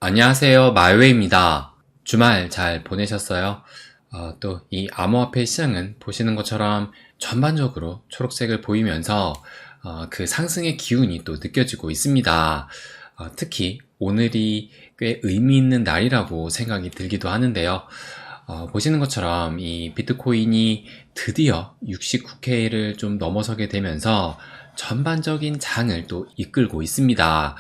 안녕하세요. 마이웨이입니다. 주말 잘 보내셨어요? 또 이 암호화폐 시장은 보시는 것처럼 전반적으로 초록색을 보이면서 그 상승의 기운이 또 느껴지고 있습니다. 특히 오늘이 꽤 의미 있는 날이라고 생각이 들기도 하는데요. 보시는 것처럼 이 비트코인이 드디어 69K를 좀 넘어서게 되면서 전반적인 장을 또 이끌고 있습니다.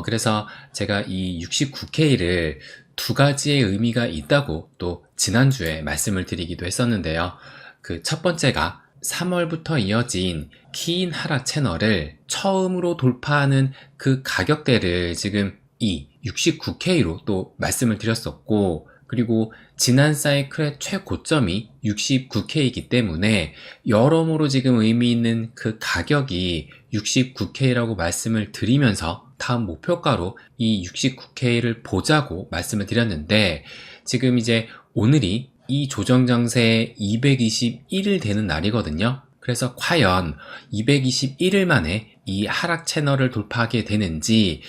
그래서 제가 이 69K를 두 가지의 의미가 있다고 또 지난주에 말씀을 드리기도 했었는데요. 그 첫 번째가 3월부터 이어진 키인 하락 채널을 처음으로 돌파하는 그 가격대를 지금 이 69K로 또 말씀을 드렸었고, 그리고 지난 사이클의 최고점이 69K이기 때문에 여러모로 지금 의미 있는 그 가격이 69K라고 말씀을 드리면서 다음 목표가로 이 69K를 보자고 말씀을 드렸는데, 지금 이제 오늘이 이 조정 장세의 221일 되는 날이거든요. 그래서 과연 221일 만에 이 하락 채널을 돌파하게 되는지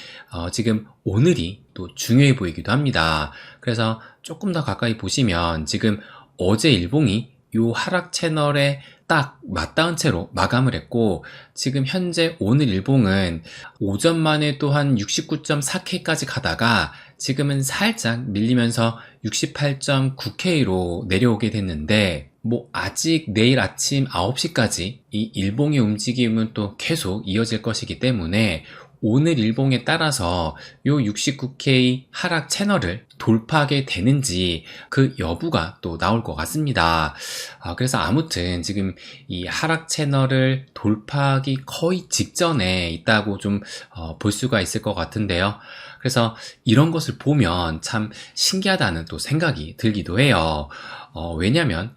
지금 오늘이 또 중요해 보이기도 합니다. 그래서 조금 더 가까이 보시면 지금 어제 일봉이 요 하락 채널에 딱 맞닿은 채로 마감을 했고, 지금 현재 오늘 일봉은 오전 만에 또한 69.4K까지 가다가 지금은 살짝 밀리면서 68.9K로 내려오게 됐는데, 아직 내일 아침 9시까지 이 일봉의 움직임은 또 계속 이어질 것이기 때문에 오늘 일봉에 따라서 요 69K 하락 채널을 돌파하게 되는지 그 여부가 또 나올 것 같습니다. 그래서 아무튼 지금 이 하락 채널을 돌파하기 거의 직전에 있다고 좀 볼 수가 있을 것 같은데요. 그래서 이런 것을 보면 참 신기하다는 또 생각이 들기도 해요. 왜냐면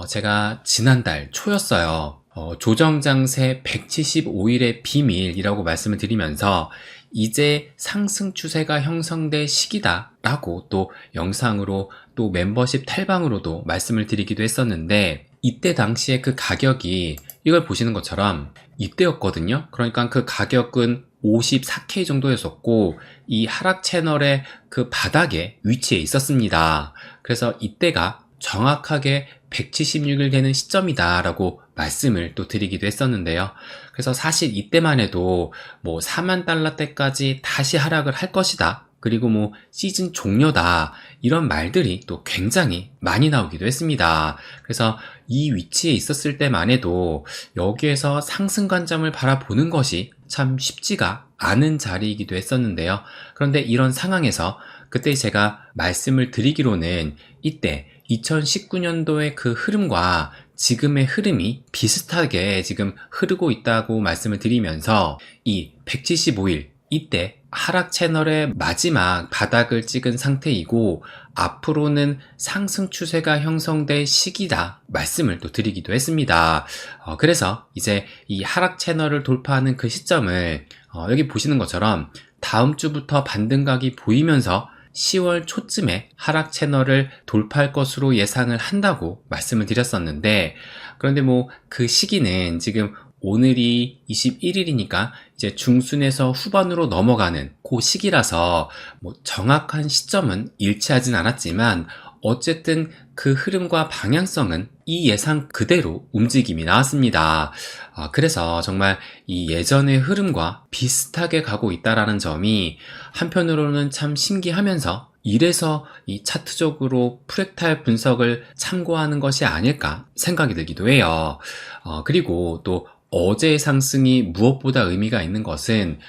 제가 지난달 초였어요. 조정장세 175일의 비밀이라고 말씀을 드리면서 이제 상승 추세가 형성될 시기다 라고 또 영상으로 또 멤버십 탈방으로도 말씀을 드리기도 했었는데, 이때 당시에 그 가격이 이걸 보시는 것처럼 이때였거든요. 그러니까 그 가격은 54K 정도였었고 이 하락 채널의 그 바닥에 위치해 있었습니다. 그래서 이때가 정확하게 176일 되는 시점이다 라고 말씀을 또 드리기도 했었는데요. 그래서 사실 이때만 해도 4만 달러대까지 다시 하락을 할 것이다, 그리고 시즌 종료다, 이런 말들이 또 굉장히 많이 나오기도 했습니다. 그래서 이 위치에 있었을 때만 해도 여기에서 상승 관점을 바라보는 것이 참 쉽지가 않은 자리이기도 했었는데요. 그런데 이런 상황에서 그때 제가 말씀을 드리기로는 이때 2019년도의 그 흐름과 지금의 흐름이 비슷하게 지금 흐르고 있다고 말씀을 드리면서 이 175일 이때 하락 채널의 마지막 바닥을 찍은 상태이고 앞으로는 상승 추세가 형성될 시기다 말씀을 또 드리기도 했습니다. 그래서 이제 이 하락 채널을 돌파하는 그 시점을 여기 보시는 것처럼 다음 주부터 반등각이 보이면서 10월 초쯤에 하락 채널을 돌파할 것으로 예상을 한다고 말씀을 드렸었는데, 그런데 그 시기는 지금 오늘이 21일이니까 이제 중순에서 후반으로 넘어가는 그 시기라서 정확한 시점은 일치하진 않았지만 어쨌든 그 흐름과 방향성은 이 예상 그대로 움직임이 나왔습니다. 그래서 정말 이 예전의 흐름과 비슷하게 가고 있다라는 점이 한편으로는 참 신기하면서 이래서 이 차트적으로 프랙탈 분석을 참고하는 것이 아닐까 생각이 들기도 해요. 그리고 또 어제의 상승이 무엇보다 의미가 있는 것은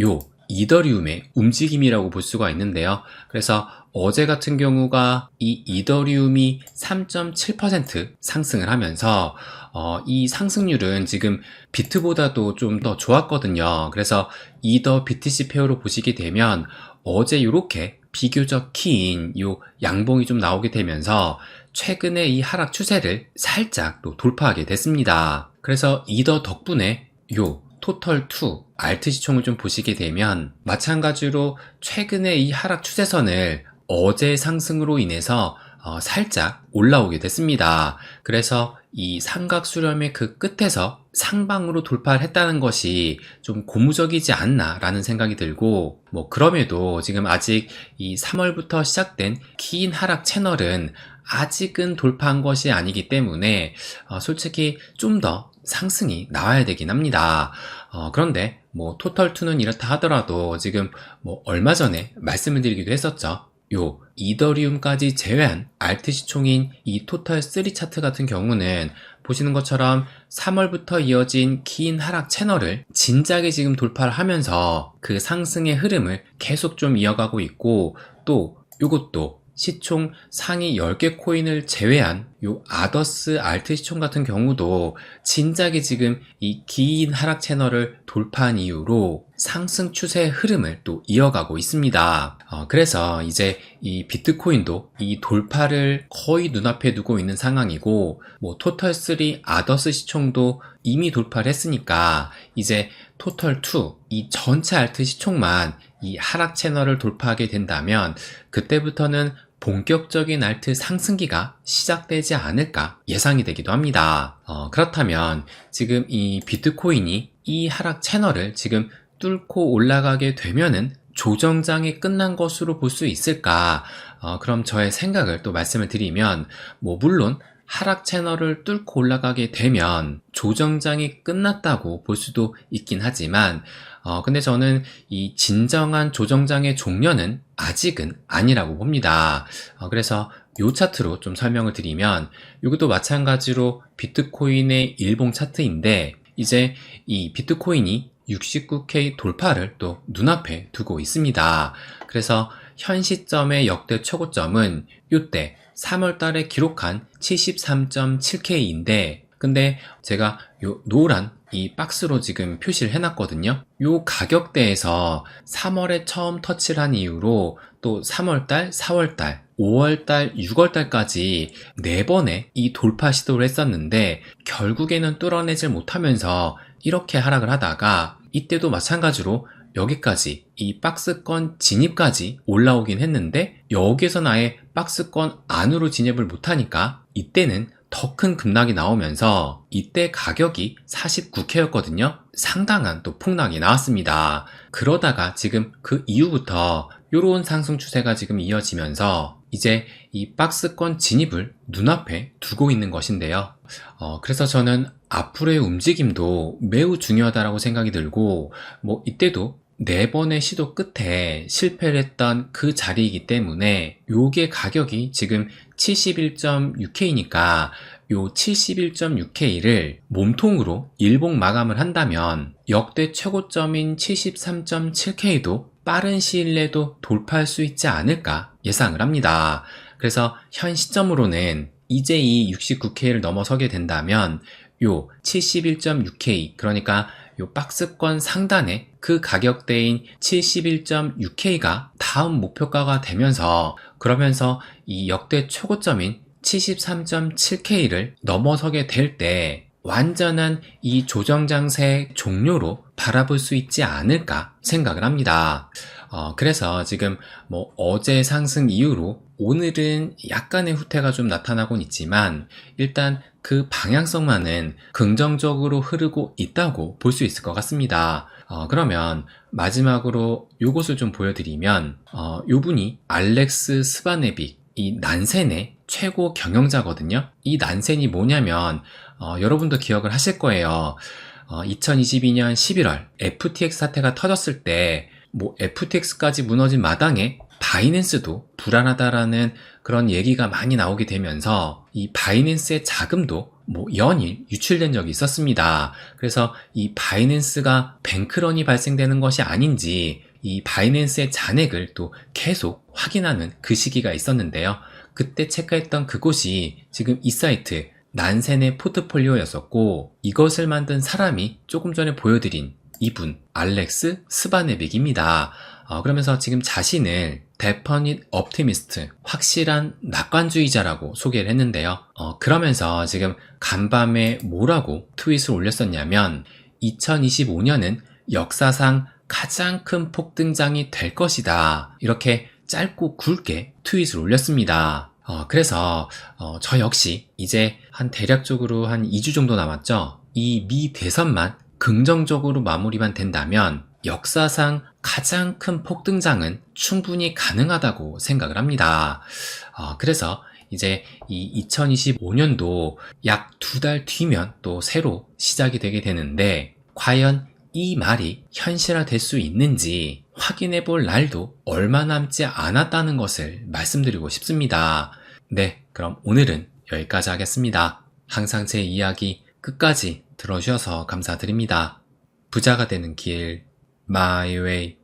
요 이더리움의 움직임이라고 볼 수가 있는데요. 그래서 어제 같은 경우가 이 이더리움이 3.7% 상승을 하면서 이 상승률은 지금 비트보다도 좀 더 좋았거든요. 그래서 이더 BTC 페어로 보시게 되면 어제 이렇게 비교적 긴 요 양봉이 좀 나오게 되면서 최근에 이 하락 추세를 살짝 또 돌파하게 됐습니다. 그래서 이더 덕분에 요 토털2 알트 시총을 좀 보시게 되면 마찬가지로 최근에 이 하락 추세선을 어제 상승으로 인해서 살짝 올라오게 됐습니다. 그래서 이 삼각 수렴의 그 끝에서 상방으로 돌파를 했다는 것이 좀 고무적이지 않나 라는 생각이 들고, 그럼에도 지금 아직 이 3월부터 시작된 긴 하락 채널은 아직은 돌파한 것이 아니기 때문에 솔직히 좀 더 상승이 나와야 되긴 합니다. 그런데 토털2는 이렇다 하더라도 지금 얼마 전에 말씀을 드리기도 했었죠. 요 이더리움까지 제외한 알트 시총인 이 토털3 차트 같은 경우는 보시는 것처럼 3월부터 이어진 긴 하락 채널을 진작에 지금 돌파를 하면서 그 상승의 흐름을 계속 좀 이어가고 있고, 또 요것도 시총 상위 10개 코인을 제외한 요 아더스 알트 시총 같은 경우도 진작에 지금 이 긴 하락 채널을 돌파한 이후로 상승 추세의 흐름을 또 이어가고 있습니다. 그래서 이제 이 비트코인도 이 돌파를 거의 눈앞에 두고 있는 상황이고, 토털3 아더스 시총도 이미 돌파를 했으니까 이제 토털2 이 전체 알트 시총만 이 하락 채널을 돌파하게 된다면 그때부터는 본격적인 알트 상승기가 시작되지 않을까 예상이 되기도 합니다. 그렇다면 지금 이 비트코인이 이 하락 채널을 지금 뚫고 올라가게 되면은 조정장이 끝난 것으로 볼 수 있을까? 그럼 저의 생각을 또 말씀을 드리면, 물론 하락 채널을 뚫고 올라가게 되면 조정장이 끝났다고 볼 수도 있긴 하지만, 근데 저는 이 진정한 조정장의 종료는 아직은 아니라고 봅니다. 그래서 요 차트로 좀 설명을 드리면, 이것도 마찬가지로 비트코인의 일봉 차트인데, 이제 이 비트코인이 69K 돌파를 또 눈앞에 두고 있습니다. 그래서 현 시점의 역대 최고점은 이때 3월 달에 기록한 73.7K인데, 근데 제가 요 노란 이 박스로 지금 표시를 해놨거든요. 요 가격대에서 3월에 처음 터치를 한 이후로 또 3월달, 4월달, 5월달, 6월달까지 4번의 이 돌파 시도를 했었는데 결국에는 뚫어내질 못하면서 이렇게 하락을 하다가 이때도 마찬가지로 여기까지 이 박스권 진입까지 올라오긴 했는데 여기에서 아예 박스권 안으로 진입을 못하니까 이때는 더 큰 급락이 나오면서 이때 가격이 49K였거든요. 상당한 또 폭락이 나왔습니다. 그러다가 지금 그 이후부터 요런 상승 추세가 지금 이어지면서 이제 이 박스권 진입을 눈앞에 두고 있는 것인데요. 그래서 저는 앞으로의 움직임도 매우 중요하다고 생각이 들고, 이때도 4번의 시도 끝에 실패를 했던 그 자리이기 때문에 요게 가격이 지금 71.6K니까 요 71.6K를 몸통으로 일봉 마감을 한다면 역대 최고점인 73.7K도 빠른 시일 내도 돌파할 수 있지 않을까 예상을 합니다. 그래서 현 시점으로는 이제 이 69K를 넘어서게 된다면 요 71.6K, 그러니까 요 박스권 상단에 그 가격대인 71.6K가 다음 목표가가 되면서, 그러면서 이 역대 최고점인 73.7K를 넘어서게 될 때 완전한 이 조정장세 종료로 바라볼 수 있지 않을까 생각을 합니다. 그래서 지금 어제 상승 이후로 오늘은 약간의 후퇴가 좀 나타나곤 있지만 일단 그 방향성만은 긍정적으로 흐르고 있다고 볼 수 있을 것 같습니다. 그러면 마지막으로 요것을 좀 보여드리면, 요분이 알렉스 스바네빅, 이 난센의 최고 경영자거든요. 이 난센이 뭐냐면 여러분도 기억을 하실 거예요. 2022년 11월 FTX 사태가 터졌을 때 FTX까지 무너진 마당에 바이낸스도 불안하다라는 그런 얘기가 많이 나오게 되면서 이 바이낸스의 자금도 연일 유출된 적이 있었습니다. 그래서 이 바이낸스가 뱅크런이 발생되는 것이 아닌지 이 바이낸스의 잔액을 또 계속 확인하는 그 시기가 있었는데요. 그때 체크했던 그곳이 지금 이 사이트 난센의 포트폴리오였었고, 이것을 만든 사람이 조금 전에 보여드린 이분 알렉스 스바네빅입니다. 그러면서 지금 자신을 데퍼닛 옵티미스트, 확실한 낙관주의자라고 소개를 했는데요. 그러면서 지금 간밤에 뭐라고 트윗을 올렸었냐면 2025년은 역사상 가장 큰 폭등장이 될 것이다, 이렇게 짧고 굵게 트윗을 올렸습니다. 그래서 저 역시 이제 한 대략적으로 한 2주 정도 남았죠. 이 미 대선만 긍정적으로 마무리만 된다면 역사상 가장 큰 폭등장은 충분히 가능하다고 생각을 합니다. 그래서 이제 이 2025년도 약 2달 뒤면 또 새로 시작이 되게 되는데 과연 이 말이 현실화될 수 있는지 확인해 볼 날도 얼마 남지 않았다는 것을 말씀드리고 싶습니다. 네, 그럼 오늘은 여기까지 하겠습니다. 항상 제 이야기 끝까지 들어주셔서 감사드립니다. 부자가 되는 길, My Way.